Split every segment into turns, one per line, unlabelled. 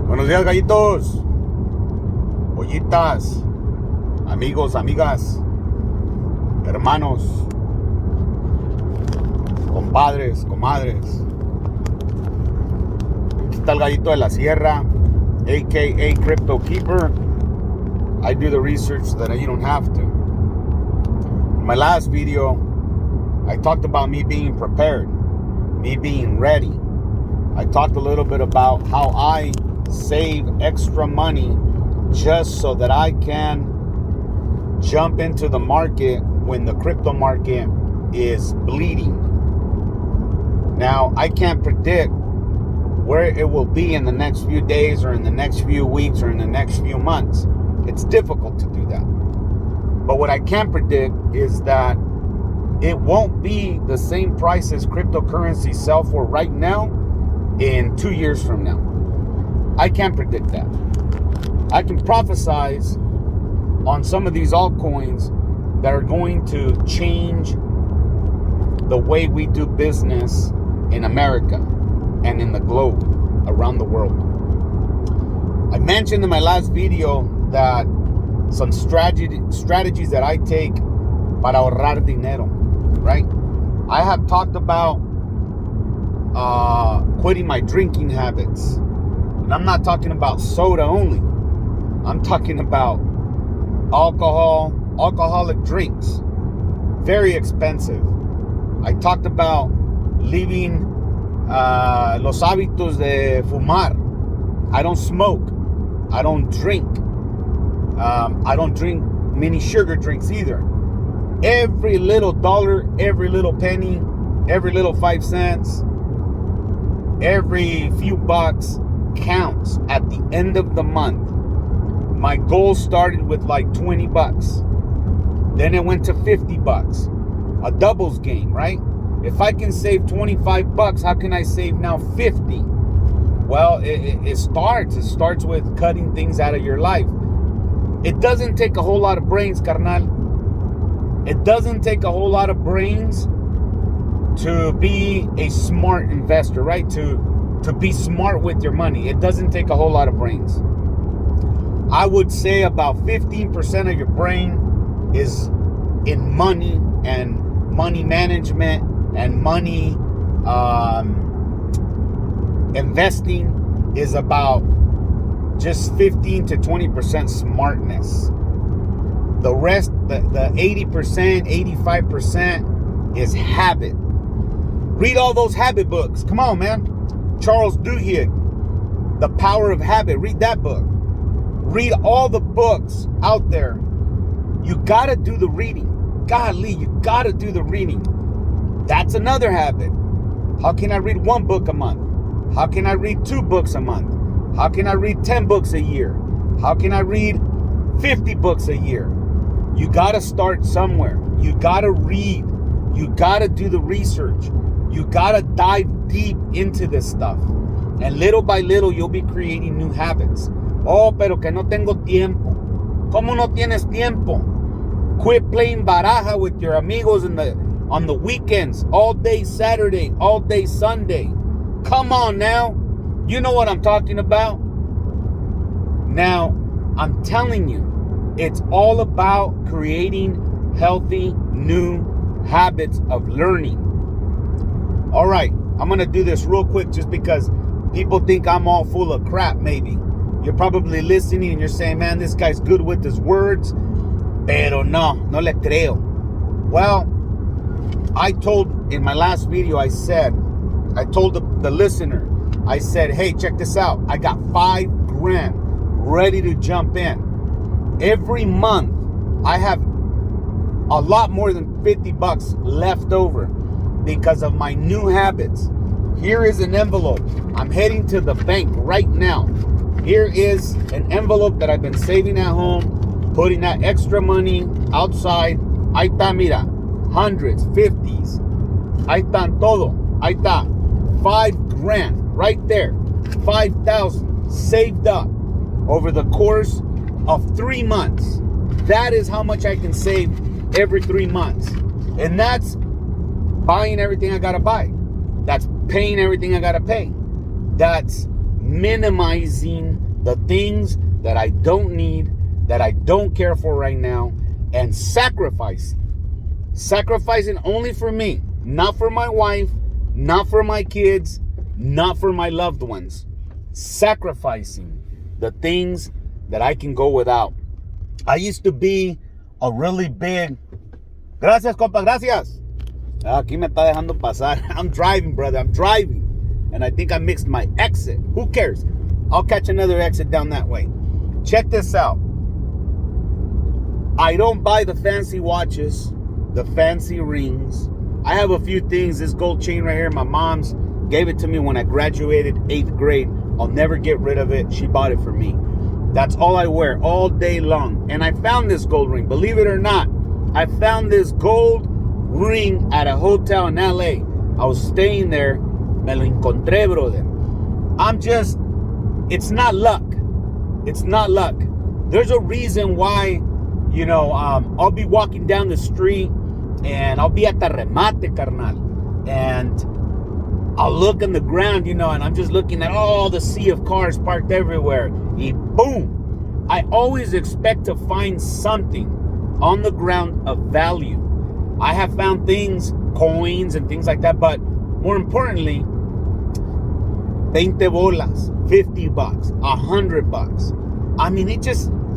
Buenos días, gallitos, pollitas, amigos, amigas, hermanos, compadres, comadres. Aquí está el gallito de la sierra, aka Crypto Keeper. I do the research so that you don't have to. In my last video, I talked about me being prepared, me being ready. I talked a little bit about how I save extra money just so that I can jump into the market when the crypto market is bleeding. Now, I can't predict where it will be in the next few days or in the next few weeks or in the next few months. It's difficult to do that. But what I can predict is that it won't be the same price as cryptocurrency sell for right now in 2 years from now. I can't predict that. I can prophesize on some of these altcoins that are going to change the way we do business in America and in the globe, around the world. I mentioned in my last video that some strategies that I take para ahorrar dinero, right? I have talked about quitting my drinking habits. And I'm not talking about soda only. I'm talking about alcoholic drinks. Very expensive. I talked about leaving los hábitos de fumar. I don't smoke. I don't drink. I don't drink many sugar drinks either. Every little dollar, every little penny, every little 5 cents, every few bucks counts at the end of the month. My goal started with like 20 bucks. Then it went to 50 bucks. A doubles game, right? If I can save 25 bucks, how can I save now 50? Well, it starts with cutting things out of your life. It doesn't take a whole lot of brains, carnal. It doesn't take a whole lot of brains to be a smart investor, right? To be smart with your money. It doesn't take a whole lot of brains. I would say about 15% of your brain is in money and money management and money investing is about just 15 to 20% smartness. The rest, the 80%, 85% is habit. Read all those habit books. Come on, man. Charles Duhigg, The Power of Habit. Read that book. Read all the books out there. You gotta do the reading. Golly, you gotta do the reading. That's another habit. How can I read 1 book a month? How can I read 2 books a month? How can I read 10 books a year? How can I read 50 books a year? You gotta start somewhere. You gotta read. You gotta do the research. You gotta dive deep into this stuff. And little by little, you'll be creating new habits. Oh, pero que no tengo tiempo. ¿Cómo no tienes tiempo? Quit playing baraja with your amigos on the weekends. All day Saturday, all day Sunday. Come on now. You know what I'm talking about. Now, I'm telling you, it's all about creating healthy, new habits of learning. All right, I'm going to do this real quick just because people think I'm all full of crap, maybe. You're probably listening and you're saying, man, this guy's good with his words. Pero no le creo. Well, I told in my last video, I told the listener, I said, hey, check this out. I got $5,000 ready to jump in. Every month, I have a lot more than 50 bucks left over because of my new habits. Here is an envelope. I'm heading to the bank right now. Here is an envelope that I've been saving at home, putting that extra money outside. Ahí está, mira, hundreds, 50s. Ahí están todo. Ahí está, $5,000 right there. 5,000 saved up over the course of 3 months. That is how much I can save every 3 months. And that's buying everything I gotta buy. That's paying everything I gotta pay. That's minimizing the things that I don't need, that I don't care for right now, and sacrificing only for me, not for my wife, not for my kids, not for my loved ones. Sacrificing the things that I can go without. I used to be a really big... Gracias, compa, gracias. Aquí me está dejando pasar. I'm driving, brother, I'm driving. And I think I mixed my exit. Who cares? I'll catch another exit down that way. Check this out. I don't buy the fancy watches, the fancy rings. I have a few things. This gold chain right here, my mom's gave it to me when I graduated 8th grade. I'll never get rid of it. She bought it for me. That's all I wear all day long. And I found this gold ring. Believe it or not, I found this gold ring at a hotel in LA. I was staying there. Me lo encontré, brother. It's not luck. It's not luck. There's a reason why, I'll be walking down the street and I'll be at the remate, carnal. And I'll look on the ground, and I'm just looking at all the sea of cars parked everywhere. Y boom! I always expect to find something on the ground of value. I have found things, coins and things like that, but more importantly, 20 bolas, $50, $100. I mean,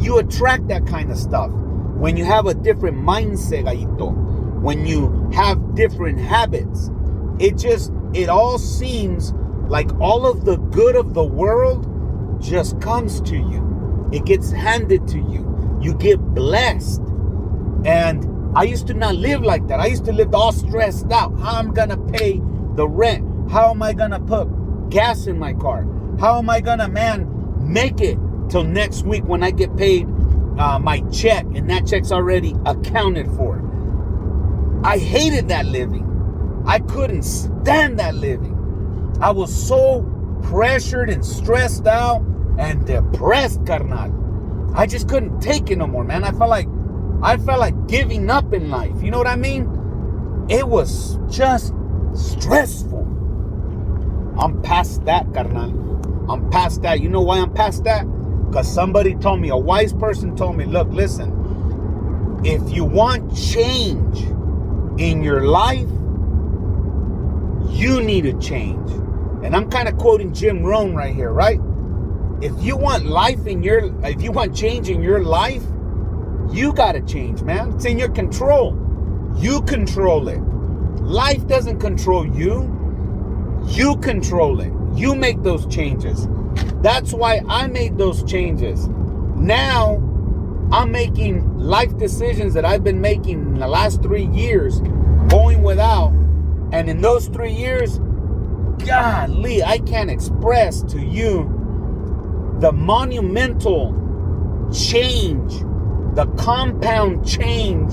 you attract that kind of stuff. When you have a different mindset, gallito, when you have different habits, it all seems like all of the good of the world just comes to you. It gets handed to you. You get blessed. And I used to not live like that. I used to live all stressed out. How am I going to pay the rent? How am I going to put gas in my car? How am I going to, make it till next week when I get paid my check and that check's already accounted for? I hated that living. I couldn't stand that living. I was so pressured and stressed out and depressed, carnal. I just couldn't take it no more, man. I felt like giving up in life. You know what I mean? It was just stressful. I'm past that, carnal. I'm past that. You know why I'm past that? Because somebody told me, a wise person told me, look, listen, if you want change in your life, you need to change. And I'm kind of quoting Jim Rohn right here, right? If you want change in your life, you got to change, man. It's in your control. You control it. Life doesn't control you. You control it. You make those changes. That's why I made those changes. Now, I'm making life decisions that I've been making in the last 3 years, going without. And in those 3 years, golly, I can't express to you the monumental change, the compound change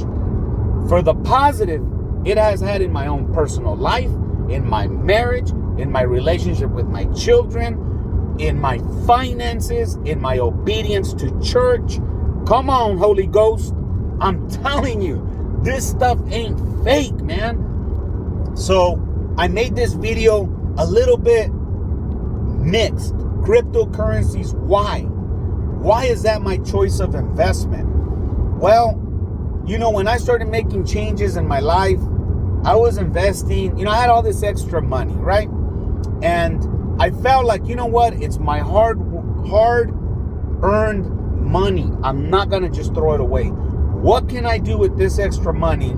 for the positive it has had in my own personal life, in my marriage, in my relationship with my children, in my finances, in my obedience to church. Come on, Holy Ghost. I'm telling you, this stuff ain't fake, man. So I made this video a little bit mixed. Cryptocurrencies, why? Why is that my choice of investment? Well, when I started making changes in my life, I was investing, I had all this extra money, right? And I felt like, you know what? It's my hard-earned money. I'm not going to just throw it away. What can I do with this extra money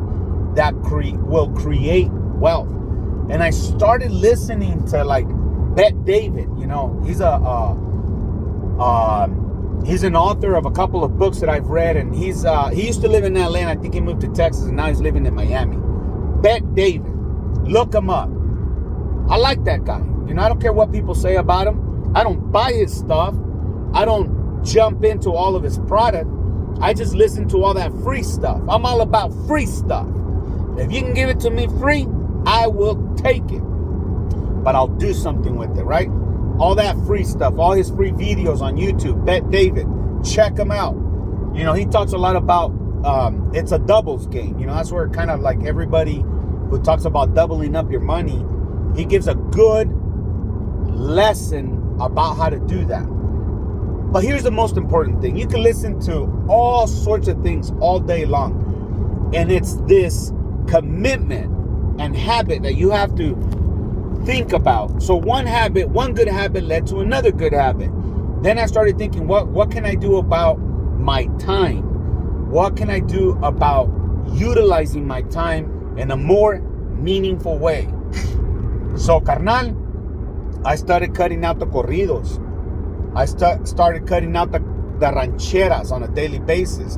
that will create wealth? And I started listening to like Bet David. He's he's an author of a couple of books that I've read, and he used to live in LA, and I think he moved to Texas, and now he's living in Miami. Bet David, look him up. I like that guy. I don't care what people say about him. I don't buy his stuff. I don't jump into all of his product. I just listen to all that free stuff. I'm all about free stuff. If you can give it to me free, I will take it. But I'll do something with it, right? All that free stuff, all his free videos on YouTube, Bet David, check him out. He talks a lot about, it's a doubles game. That's where kind of like everybody who talks about doubling up your money, he gives a good lesson about how to do that. But here's the most important thing. You can listen to all sorts of things all day long. And it's this commitment and habit that you have to think about. So one good habit led to another good habit. Then I started thinking, what can I do about my time? What can I do about utilizing my time in a more meaningful way? So, carnal, I started cutting out the corridos. I started cutting out the rancheras on a daily basis.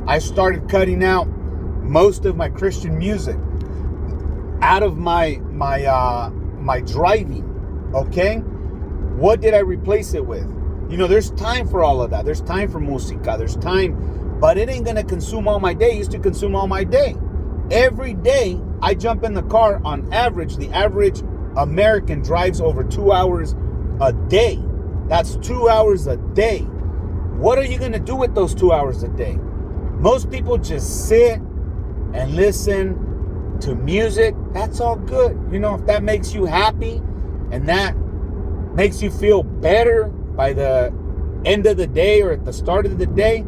I started cutting out most of my Christian music out of my driving. Okay? What did I replace it with? You know, there's time for all of that. There's time for música. There's time, but it ain't gonna consume all my day. It used to consume all my day. Every day I jump in the car. On average, the average American drives over 2 hours a day. That's 2 hours a day. What are you gonna do with those 2 hours a day? Most people just sit and listen to music. That's all good. You know, if that makes you happy and that makes you feel better by the end of the day or at the start of the day,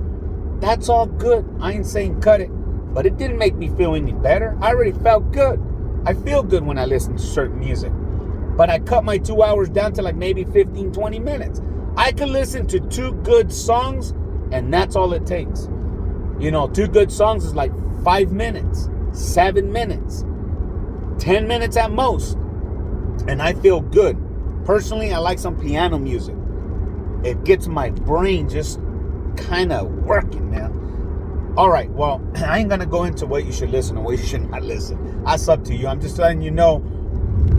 that's all good. I ain't saying cut it, but it didn't make me feel any better. I already felt good. I feel good when I listen to certain music, but I cut my 2 hours down to like maybe 15, 20 minutes. I could listen to 2 good songs and that's all it takes. You know, 2 good songs is like 5 minutes, 7 minutes, 10 minutes at most. And I feel good. Personally, I like some piano music. It gets my brain just kind of working, man. All right, well, I ain't going to go into what you should listen and what you should not listen. That's up to you. I'm just letting you know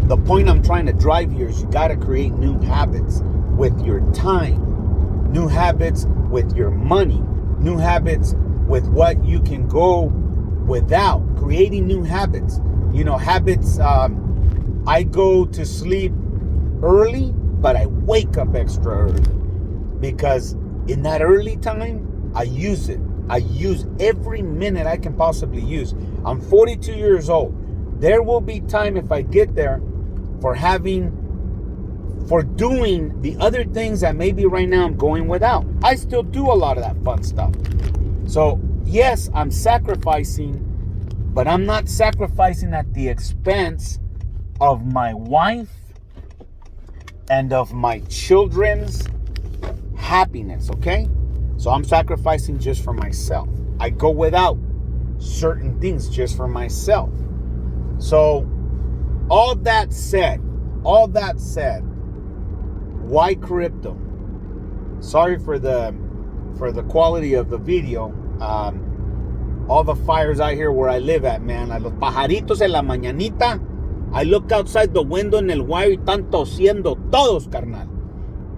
the point I'm trying to drive here is you got to create new habits with your time, new habits with your money, new habits with what you can go without, creating new habits. You know, habits, I go to sleep early, but I wake up extra early. Because in that early time, I use it. I use every minute I can possibly use. I'm 42 years old. There will be time if I get there for doing the other things that maybe right now I'm going without. I still do a lot of that fun stuff. So yes, I'm sacrificing, but I'm not sacrificing at the expense of my wife and of my children's happiness, okay? So I'm sacrificing just for myself. I go without certain things just for myself. So all that said, why crypto? Sorry for the quality of the video. All the fires out here where I live at, man. A los pajaritos en la mañanita. I look outside the window en el guayo y están tosiendo todos, carnal.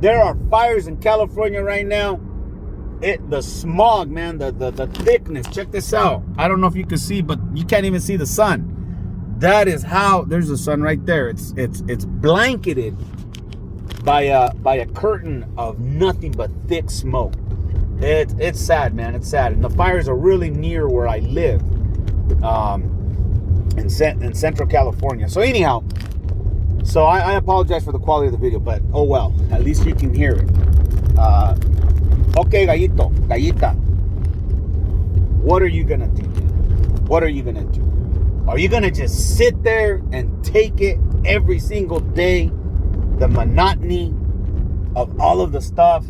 There are fires in California right now. The smog, man, the thickness. Check this out. I don't know if you can see, but you can't even see the sun. That is how, there's the sun right there. It's blanketed by a curtain of nothing but thick smoke. It's sad, man. It's sad. And the fires are really near where I live, in Central California. So anyhow, so I apologize for the quality of the video, but oh well, at least you can hear it. Okay, gallita, what are you gonna do? What are you gonna do? Are you gonna just sit there and take it every single day, the monotony of all of the stuff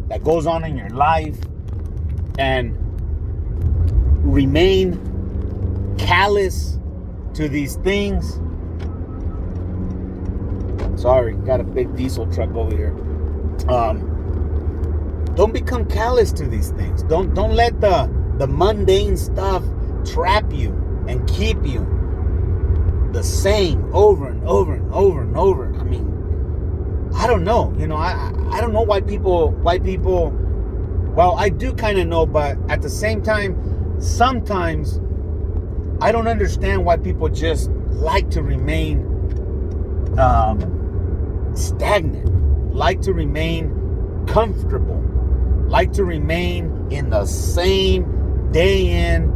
that goes on in your life, and remain callous to these things? Sorry, got a big diesel truck over here. Don't become callous to these things. Don't let the mundane stuff trap you and keep you the same over and over and over and over. I mean, I don't know. You know, I don't know why people, well, I do kind of know, but at the same time, sometimes I don't understand why people just like to remain stagnant, like to remain comfortable, like to remain in the same day in,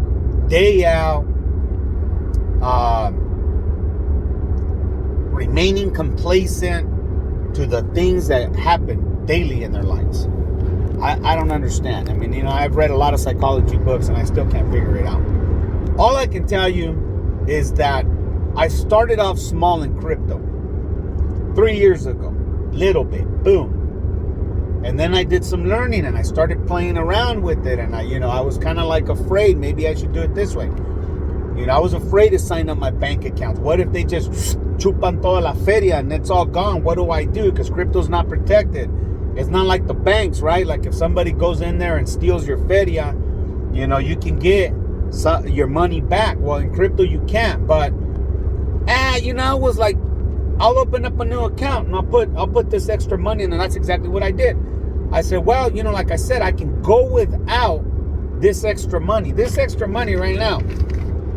day out, remaining complacent to the things that happen daily in their lives. I don't understand. I mean, you know, I've read a lot of psychology books and I still can't figure it out. All I can tell you is that I started off small in crypto 3 years ago, little bit, boom. And then I did some learning and I started playing around with it. And I was kind of like afraid, maybe I should do it this way. You know, I was afraid to sign up my bank accounts. What if they just chupan toda la feria and it's all gone? What do I do? Because crypto's not protected. It's not like the banks, right? Like if somebody goes in there and steals your feria, you know, you can get your money back. Well, in crypto, you can't. But, I was like, I'll open up a new account and I'll put this extra money in. And that's exactly what I did. I said, well, like I said, I can go without this extra money. This extra money right now,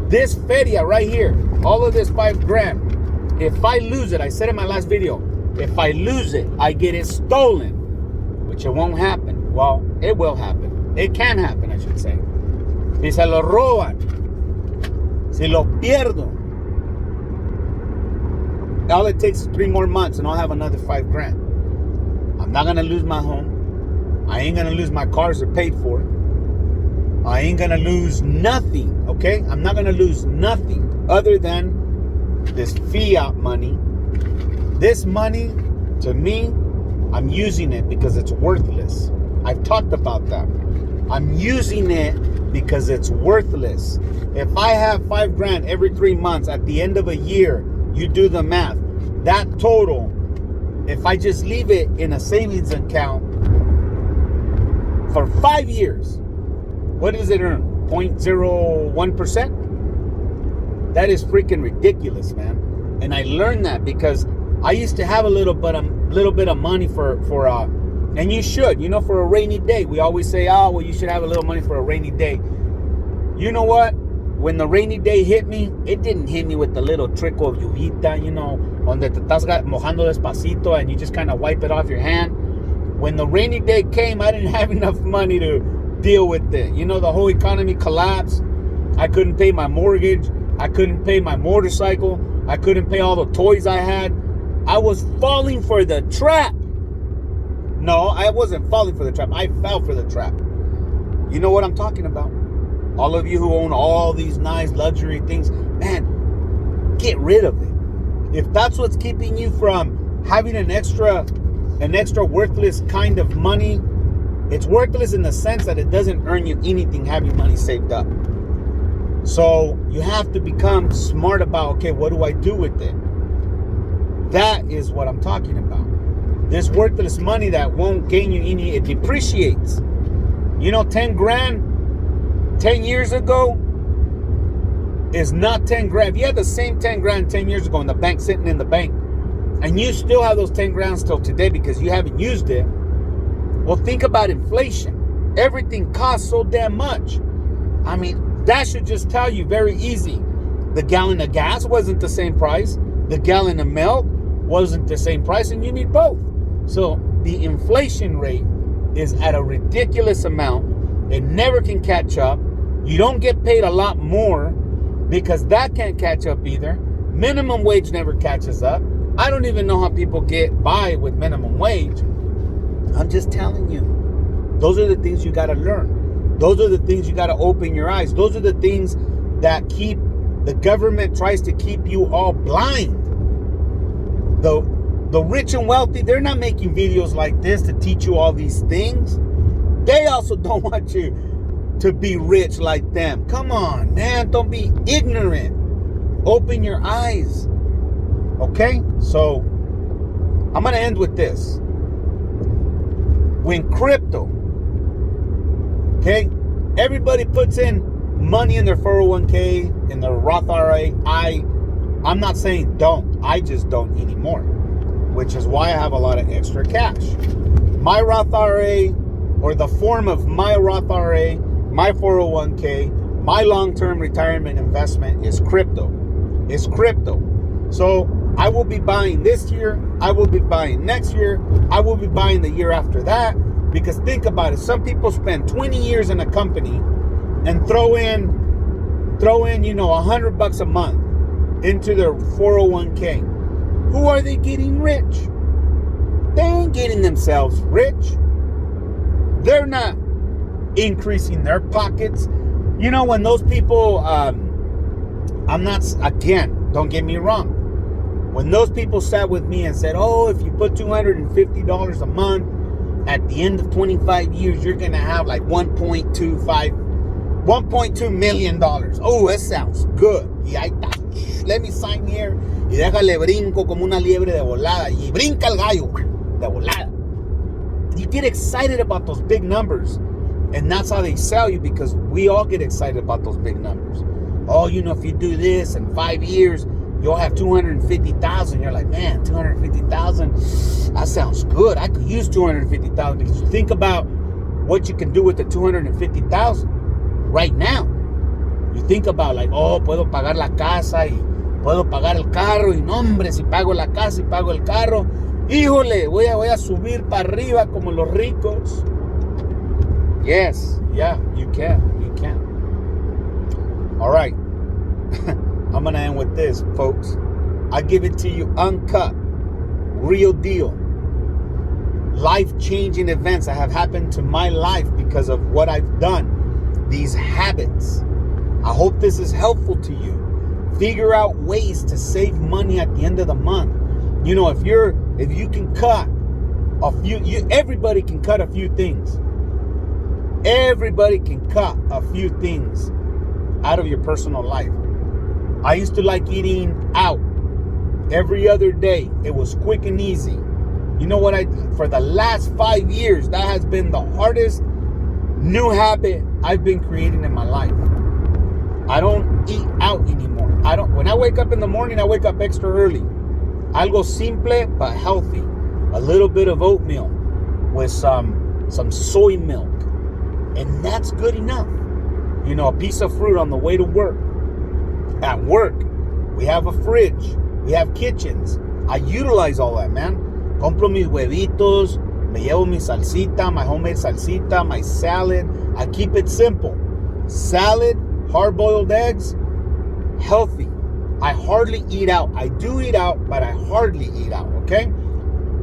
this feria right here, all of this $5,000. If I lose it, I said in my last video, if I lose it, I get it stolen. Which it won't happen. Well, it will happen. It can happen, I should say. Si se lo roban, si lo pierdo, all it takes is 3 more months and I'll have another $5,000. I'm not going to lose my home. I ain't going to lose my cars are paid for. I ain't going to lose nothing, okay? I'm not going to lose nothing other than this fiat money. This money, to me, I'm using it because it's worthless. I've talked about that. I'm using it because it's worthless. If I have $5,000 every 3 months, at the end of a year, you do the math. That total, if I just leave it in a savings account for 5 years, what does it earn? 0.01%? That is freaking ridiculous, man. And I learned that because I used to have a little bit of money for and you should, for a rainy day. We always say, oh, well, you should have a little money for a rainy day. You know what? When the rainy day hit me, it didn't hit me with the little trickle of lluvita, donde te estás mojando despacito and you just kind of wipe it off your hand. When the rainy day came, I didn't have enough money to deal with it. The whole economy collapsed. I couldn't pay my mortgage. I couldn't pay my motorcycle. I couldn't pay all the toys I had. I was falling for the trap. No, I wasn't falling for the trap. I fell for the trap. You know what I'm talking about? All of you who own all these nice luxury things, man, get rid of it. If that's what's keeping you from having an extra worthless kind of money, it's worthless in the sense that it doesn't earn you anything having money saved up. So you have to become smart about, okay, what do I do with it? That is what I'm talking about. This worthless money that won't gain you any, it depreciates. 10 grand 10 years ago is not 10 grand. If you had the same 10 grand 10 years ago in the bank, sitting in the bank, and you still have those 10 grand till today because you haven't used it, well, think about inflation. Everything costs so damn much. I mean, that should just tell you very easy. The gallon of gas wasn't the same price. The gallon of milk wasn't the same price, and you need both. So the inflation rate is at a ridiculous amount. It never can catch up. You don't get paid a lot more because that can't catch up either. Minimum wage never catches up. I don't even know how people get by with minimum wage. I'm just telling you. Those are the things you got to learn. Those are the things you got to open your eyes. Those are the things that the government tries to keep you all blind. The rich and wealthy, they're not making videos like this to teach you all these things. They also don't want you to be rich like them. Come on, man. Don't be ignorant. Open your eyes. Okay? So, I'm going to end with this. When crypto, okay, everybody puts in money in their 401k, in their Roth IRA. I'm not saying don't. I just don't anymore, which is why I have a lot of extra cash. My Roth IRA, or the form of my Roth IRA, my 401k, my long-term retirement investment is crypto. It's crypto. So I will be buying this year. I will be buying next year. I will be buying the year after that. Because think about it. Some people spend 20 years in a company and throw in $100 a month. into their 401k. Who are they getting rich? They ain't getting themselves rich. They're not increasing their pockets. You know, when those people, I'm not, again, don't get me wrong. When those people sat with me and said, oh, if you put $250 a month, at the end of 25 years, you're going to have like $1.2 million. Oh, that sounds good. Y ahí está. Let me sign here. Y déjale brinco como una liebre de volada. Y brinca el gallo de volada. You get excited about those big numbers. And that's how they sell you, because we all get excited about those big numbers. Oh, you know, if you do this in 5 years, you'll have 250,000. You're like, man, 250,000, that sounds good. I could use 250,000, because you think about what you can do with the 250,000 right now. You think about like, oh, puedo pagar la casa y puedo pagar el carro, y no, hombre, si pago la casa y pago el carro, híjole, voy a subir para arriba como los ricos. Yes, yeah, you can. All right. I'm going to end with this, folks. I give it to you uncut, real deal. Life-changing events that have happened to my life because of what I've done. These habits. I hope this is helpful to you. Figure out ways to save money at the end of the month. You know, if you can cut a few, everybody can cut a few things. Everybody can cut a few things out of your personal life. I used to like eating out every other day. It was quick and easy. You know what? For the last 5 years, that has been the hardest new habit I've been creating in my life. I don't eat out anymore. When I wake up in the morning, I wake up extra early. Algo simple but healthy. A little bit of oatmeal with some soy milk. And that's good enough. You know, a piece of fruit on the way to work. At work, we have a fridge. We have kitchens. I utilize all that, man. Compro mis huevitos. Me llevo mi salsita, my homemade salsita, my salad. I keep it simple. Salad, hard-boiled eggs, healthy. I hardly eat out. I do eat out, but I hardly eat out, okay?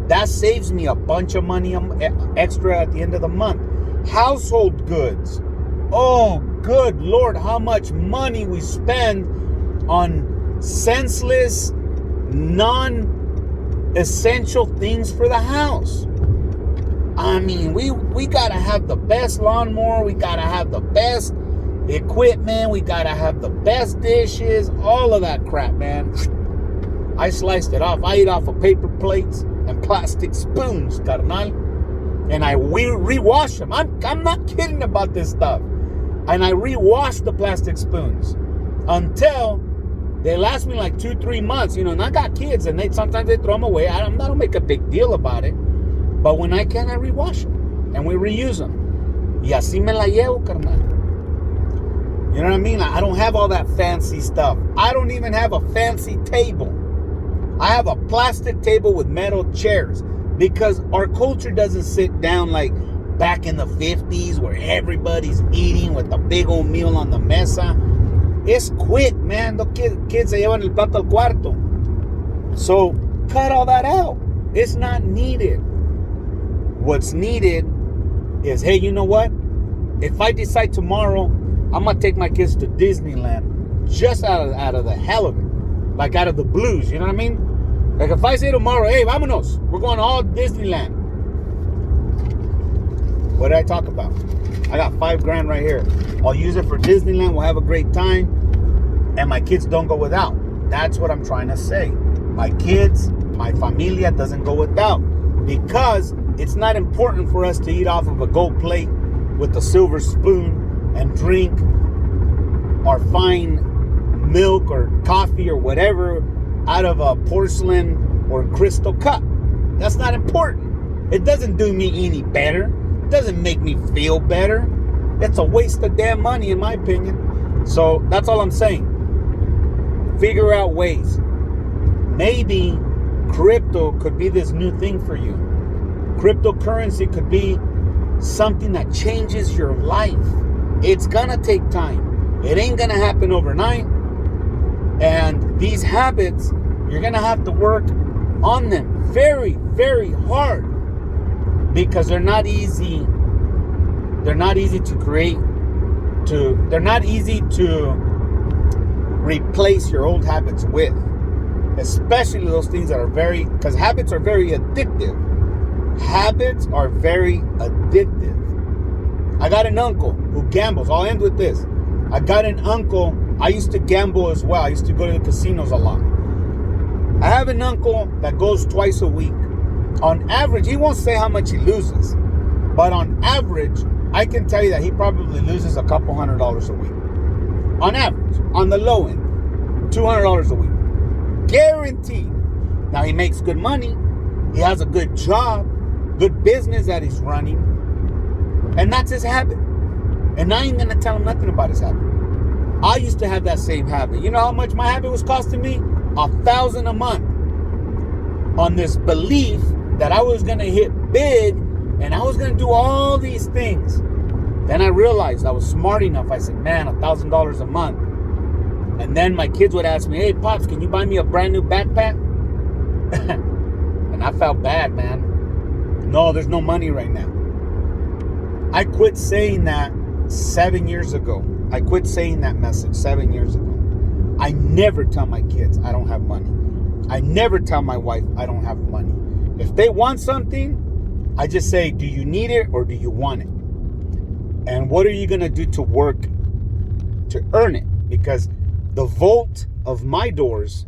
That saves me a bunch of money extra at the end of the month. Household goods. Oh, good Lord, how much money we spend on senseless, non-essential things for the house. I mean, we gotta have the best lawnmower. We gotta have the best equipment. We gotta have the best dishes. All of that crap, man. I sliced it off. I eat off of paper plates and plastic spoons, carnal. And I rewash them. I'm not kidding about this stuff. And I rewash the plastic spoons until they last me like 2-3 months. You know, and I got kids, and sometimes they throw them away. I don't make a big deal about it. But when I can, I rewash them. And we reuse them. Y así me la llevo, carnal. You know what I mean? I don't have all that fancy stuff. I don't even have a fancy table. I have a plastic table with metal chairs. Because our culture doesn't sit down like back in the 50s where everybody's eating with a big old meal on the mesa. It's quick, man. The kids se llevan el plato al cuarto. So cut all that out. It's not needed. What's needed is, hey, you know what? If I decide tomorrow, I'm going to take my kids to Disneyland just out of the hell of it. Like out of the blues, you know what I mean? Like if I say tomorrow, hey, vámonos, we're going all Disneyland. What did I talk about? I got $5,000 right here. I'll use it for Disneyland. We'll have a great time. And my kids don't go without. That's what I'm trying to say. My kids, my familia doesn't go without. Because it's not important for us to eat off of a gold plate with a silver spoon and drink our fine milk or coffee or whatever out of a porcelain or crystal cup. That's not important. It doesn't do me any better. It doesn't make me feel better. It's a waste of damn money, in my opinion. So that's all I'm saying. Figure out ways. Maybe crypto could be this new thing for you. Cryptocurrency could be something that changes your life. It's gonna take time. It ain't gonna happen overnight. And these habits, you're gonna have to work on them very, very hard because they're not easy. They're not easy to create. They're not easy to replace your old habits with. Especially those things that are because habits are very addictive. Habits are very addictive. I got an uncle who gambles. I'll end with this. I got an uncle. I used to gamble as well. I used to go to the casinos a lot. I have an uncle that goes twice a week. On average, he won't say how much he loses. But on average, I can tell you that he probably loses a couple $100 a week. On average. On the low end. $200 a week. Guaranteed. Now, he makes good money. He has a good job. Good business that he's running. And that's his habit. And I ain't going to tell him nothing about his habit. I used to have that same habit. You know how much my habit was costing me? $1,000 a month. On this belief that I was going to hit big and I was going to do all these things. Then I realized I was smart enough. I said, man, $1,000 a month. And then my kids would ask me, hey, Pops, can you buy me a brand new backpack? And I felt bad, man. No, there's no money right now. I quit saying that 7 years ago. I quit saying that message 7 years ago. I never tell my kids I don't have money. I never tell my wife I don't have money. If they want something, I just say, do you need it or do you want it? And what are you going to do to work to earn it? Because the vault of my doors,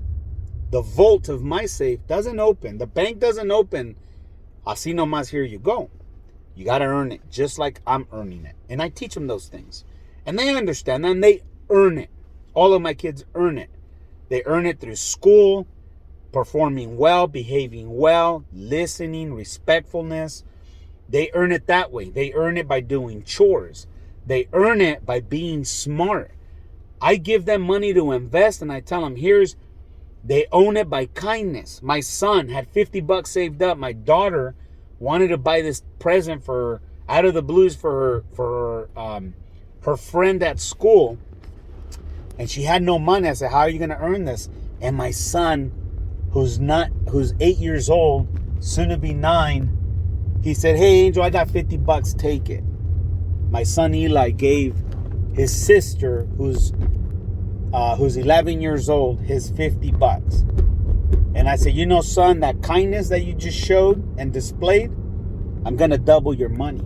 the vault of my safe doesn't open. The bank doesn't open. Así nomás, here you go. You got to earn it just like I'm earning it. And I teach them those things. And they understand and they earn it. All of my kids earn it. They earn it through school, performing well, behaving well, listening, respectfulness. They earn it that way. They earn it by doing chores. They earn it by being smart. I give them money to invest and I tell them, they own it by kindness. My son had $50 saved up. My daughter wanted to buy this present out of the blues for her friend at school. And she had no money. I said, how are you going to earn this? And my son, who's 8 years old, soon to be 9, he said, hey, Angel, I got $50. Take it. My son Eli gave his sister, who's 11 years old, his $50. And I said, son, that kindness that you just showed and displayed, I'm going to double your money.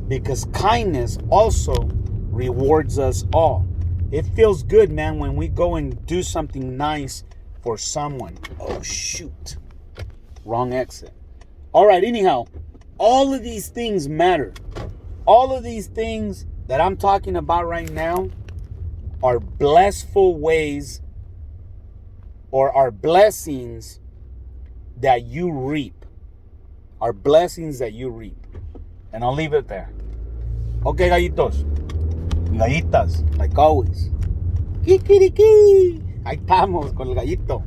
Because kindness also rewards us all. It feels good, man, when we go and do something nice for someone. Oh, shoot. Wrong exit. All right, anyhow, all of these things matter. All of these things that I'm talking about right now are blissful ways or are blessings that you reap. Are blessings that you reap. And I'll leave it there. Okay, gallitos. Gallitas, like always. Kikiriki. Ahí estamos con el gallito.